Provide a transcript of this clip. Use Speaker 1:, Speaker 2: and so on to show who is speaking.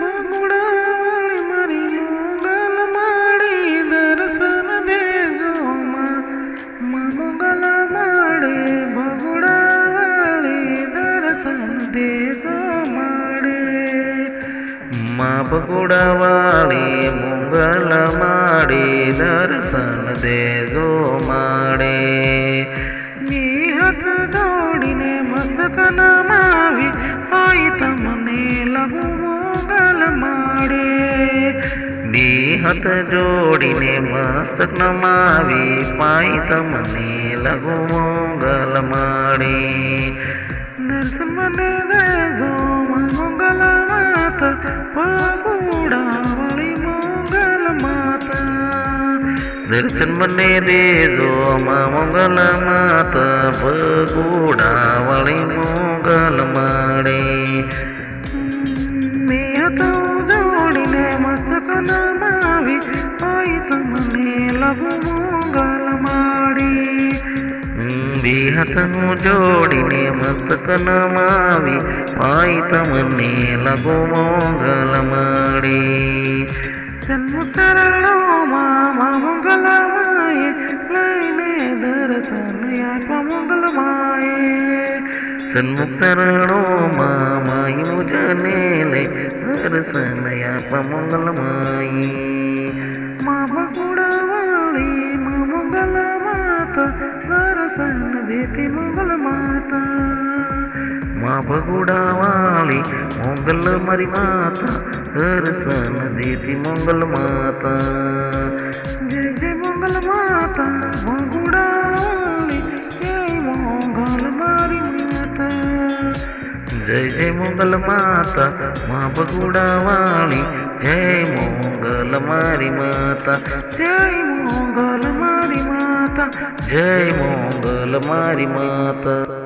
Speaker 1: બગુડાવાળી મારી મોગલ માડી દર્શન દેજો મોગલ માડી બગુડાવાળી દર્શન દેજો માં બગુડાવાળી મોગલ માડી દર્શન દેજો માડે હાથ જોડીને મસ્તક નમાવી હોય તમને લઘુ મોગલ માડે હાથ જોડીને મસ્તક નમાવી પાય તમને લઘુ મોગલ માડે દર્શન મને દેજો મોગલ માતા બગુડાવાળી મોગલ માતા દર્શન મને દેજો મોગલ માતા બગુડાવાળી મોગલ માડે મેં તો જોડીને મસ્તક નમાવી હોય તમને લઘુ મોગલ માડી હાથ જોડીને મસ્તક નમાવી હોય તમને લઘુ મોગલ માડી જન્મકરણો માં મોગલ માએ લઈને દર્શન આપવા મોગલ માએ સન્મુખ શરણો માઈ મુજને લઈ દર્શન આપવા મોગલ માએ માં બગુડાવાળી માં મોગલ માતા દર્શન દેતી મોગલ માતા માં બગુડાવાળી મોગલ મારી માતા દર્શન દેતી મોગલ માતા જય જય મોગલ માતા બગુડાવાળી જય મોગલ મારી માતા જય જય મોગલ માતા માં બગુડાવાળી જય મોગલ મારી માતા જય મોગલ મારી માતા જય મોગલ મારી માતા।